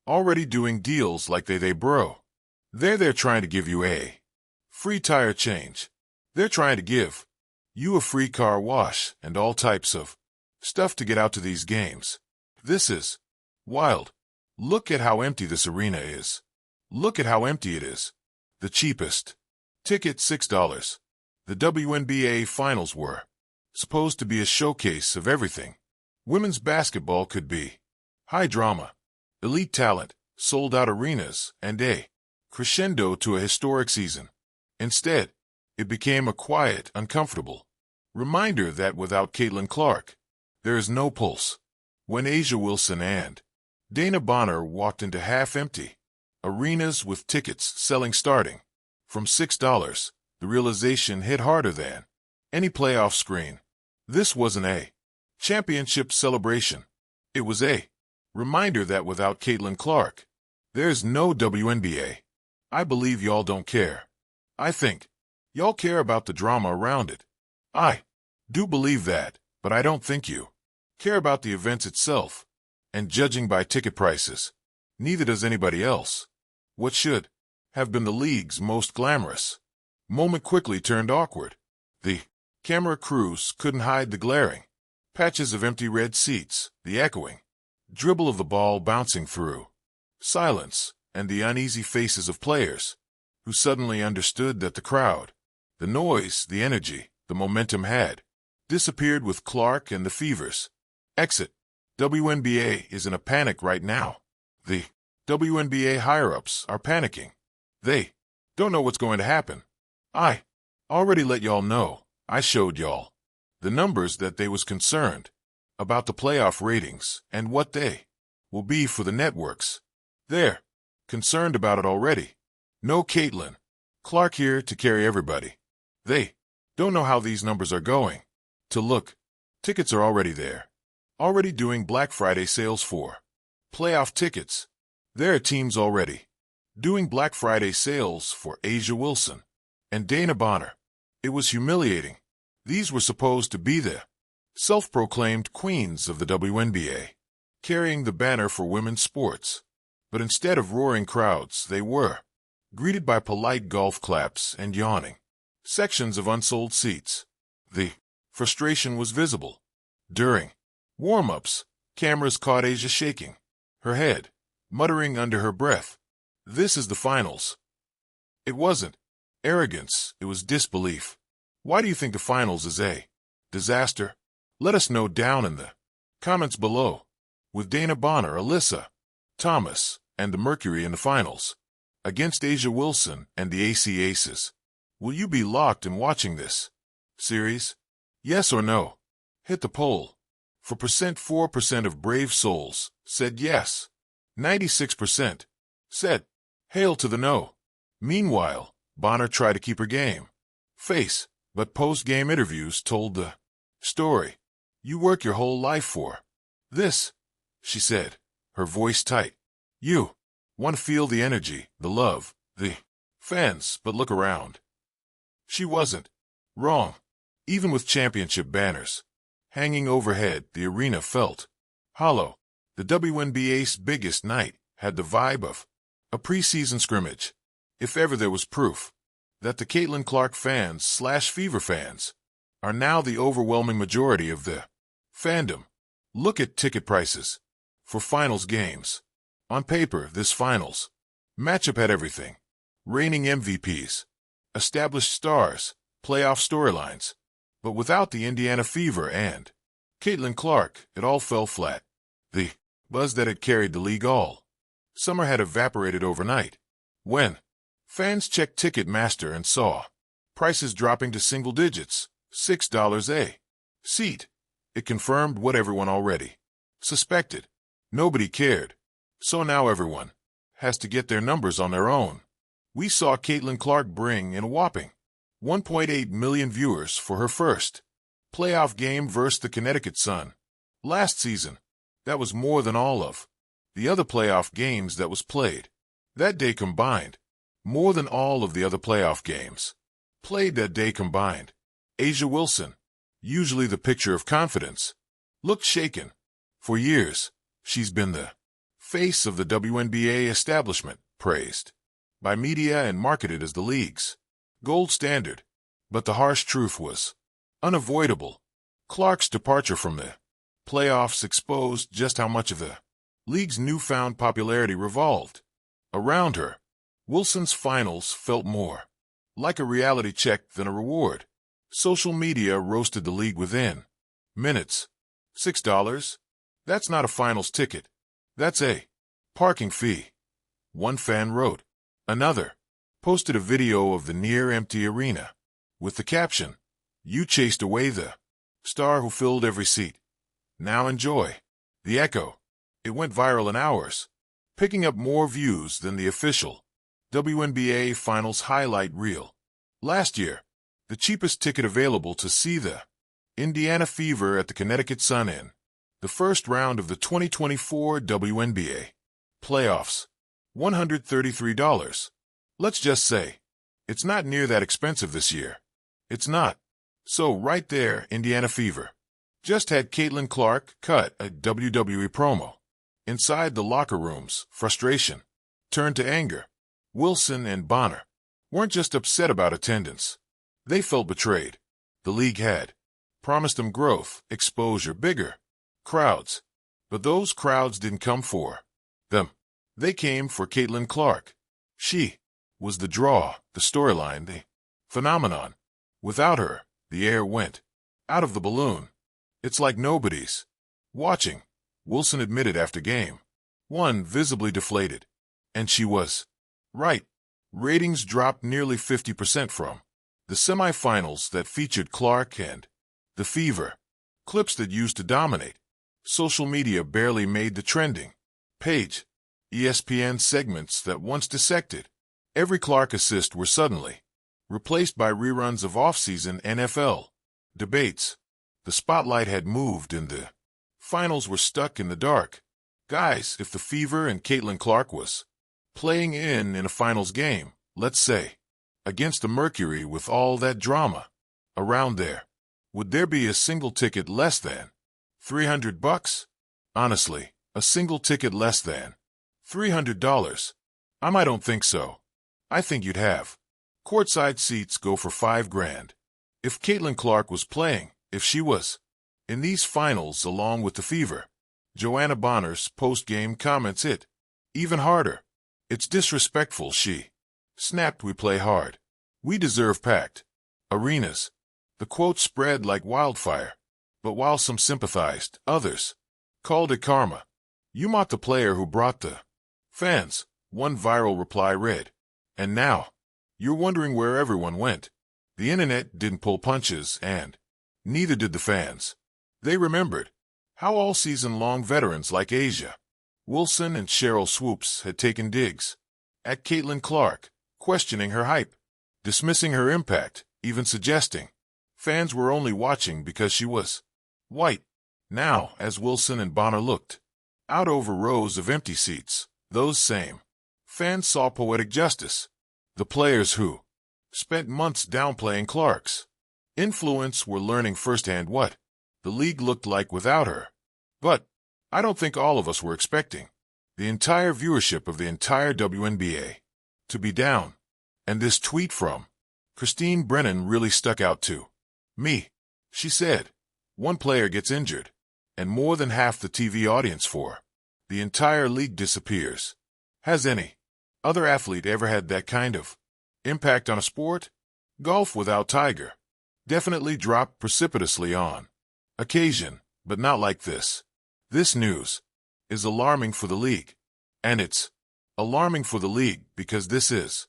already doing deals like they bro. They're trying to give you a free tire change. They're trying to give you a free car wash and all types of stuff to get out to these games. This is wild. Look at how empty this arena is. Look at how empty it is. The cheapest ticket, $6. The WNBA finals were supposed to be a showcase of everything women's basketball could be. High drama, elite talent, sold-out arenas, and a crescendo to a historic season. Instead, it became a quiet, uncomfortable reminder that without Caitlin Clark, there is no pulse. When A'ja Wilson and Dana Bonner walked into half-empty arenas with tickets selling starting from $6, the realization hit harder than any playoff screen. This wasn't a championship celebration. It was a reminder that without Caitlin Clark, there's no WNBA. I believe y'all don't care. I think y'all care about the drama around it. I do believe that, but I don't think you care about the events itself. And judging by ticket prices, neither does anybody else. What should have been the league's most glamorous moment quickly turned awkward. The camera crews couldn't hide the glaring patches of empty red seats, the echoing dribble of the ball bouncing through silence, and the uneasy faces of players who suddenly understood that the crowd, the noise, the energy, the momentum had disappeared with Clark and the Fevers' exit. WNBA is in a panic right now. The WNBA higher-ups are panicking. They don't know what's going to happen. I already let y'all know. I showed y'all the numbers that they was concerned about the playoff ratings and what they will be for the networks. They're concerned about it already. No Caitlin Clark here to carry everybody. They don't know how these numbers are going to look. Tickets are already there. Already doing Black Friday sales for playoff tickets. There are teams already doing Black Friday sales for A'ja Wilson and Dana Bonner. It was humiliating. These were supposed to be the self-proclaimed queens of the WNBA, carrying the banner for women's sports. But instead of roaring crowds, they were greeted by polite golf claps and yawning sections of unsold seats. The frustration was visible. During warm-ups, cameras caught A'ja shaking her head, muttering under her breath, "This is the finals." It wasn't arrogance, it was disbelief. Why do you think the finals is a disaster? Let us know down in the comments below. With Dana Bonner, Alyssa Thomas, and the Mercury in the finals against A'ja Wilson and the AC Aces, will you be locked in watching this series? Yes or no? Hit the poll. For 4% of brave souls said yes. 96% said hail to the no. Meanwhile, Bonner tried to keep her game face, but post-game interviews told the story. You work your whole life for this, she said, her voice tight. You want to feel the energy, the love, the fans, but look around. She wasn't wrong. Even with championship banners hanging overhead, the arena felt hollow. The WNBA's biggest night had the vibe of a preseason scrimmage. If ever there was proof that the Caitlin Clark fans/Fever fans are now the overwhelming majority of the fandom. Look at ticket prices for finals games. On paper, this finals matchup had everything. Reigning MVPs, established stars, playoff storylines. But without the Indiana Fever and Caitlin Clark, it all fell flat. The buzz that had carried the league all summer had evaporated overnight. When fans checked Ticketmaster and saw prices dropping to single digits, $6 a seat, it confirmed what everyone already suspected. Nobody cared. So now everyone has to get their numbers on their own. We saw Caitlin Clark bring in a whopping 1.8 million viewers for her first playoff game versus the Connecticut Sun last season. That was more than all of the other playoff games that was played that day combined. More than all of the other playoff games played that day combined. A'ja Wilson, usually the picture of confidence, looked shaken. For years, she's been the face of the WNBA establishment, praised by media and marketed as the league's gold standard. But the harsh truth was unavoidable. Clark's departure from the playoffs exposed just how much of the league's newfound popularity revolved around her. Wilson's finals felt more like a reality check than a reward. Social media roasted the league within minutes. $6? That's not a finals ticket. That's a parking fee, one fan wrote. Another posted a video of the near-empty arena with the caption, "You chased away the star who filled every seat. Now enjoy the echo." It went viral in hours, picking up more views than the official WNBA Finals highlight reel. Last year, the cheapest ticket available to see the Indiana Fever at the Connecticut Sun in the first round of the 2024 WNBA playoffs, $133. Let's just say, it's not near that expensive this year. It's not. So right there, Indiana Fever just had Caitlin Clark cut a WWE promo. Inside the locker rooms, frustration turned to anger. Wilson and Bonner weren't just upset about attendance. They felt betrayed. The league had promised them growth, exposure, bigger crowds. But those crowds didn't come for them. They came for Caitlin Clark. She was the draw, the storyline, the phenomenon. Without her, the air went out of the balloon. It's like nobody's watching, Wilson admitted after game one, visibly deflated. And she was right. Ratings dropped nearly 50% from the semifinals that featured Clark and the Fever, clips that used to dominate social media barely made the trending page. ESPN segments that once dissected every Clark assist were suddenly replaced by reruns of off-season NFL debates. The spotlight had moved and the finals were stuck in the dark. Guys, if the Fever and Caitlin Clark was playing in a finals game, let's say, against the Mercury with all that drama around there, would there be a single ticket less than $300? Honestly, a single ticket less than $300? I don't think so. I think you'd have courtside seats go for $5,000. If Caitlin Clark was playing, if she was in these finals along with the Fever. Joanna Bonner's post-game comments hit even harder. It's disrespectful, she snapped. We play hard. We deserve packed arenas. The quote spread like wildfire. But while some sympathized, others called it karma. You mocked the player who brought the fans. One viral reply read, and now you're wondering where everyone went. The internet didn't pull punches, and neither did the fans. They remembered how all season-long veterans like Asia Wilson and Cheryl Swoops had taken digs at Caitlin Clark, questioning her hype, dismissing her impact, even suggesting fans were only watching because she was white. Now, as Wilson and Bonner looked out over rows of empty seats, those same fans saw poetic justice. The players who spent months downplaying Clark's influence were learning firsthand what the league looked like without her. But I don't think all of us were expecting the entire viewership of the entire WNBA to be down. And this tweet from Christine Brennan really stuck out to me. She said, one player gets injured, and more than half the TV audience for the entire league disappears. Has any other athlete ever had that kind of impact on a sport? Golf without Tiger definitely dropped precipitously on occasion, but not like this. This news is alarming for the league. And it's alarming for the league because this is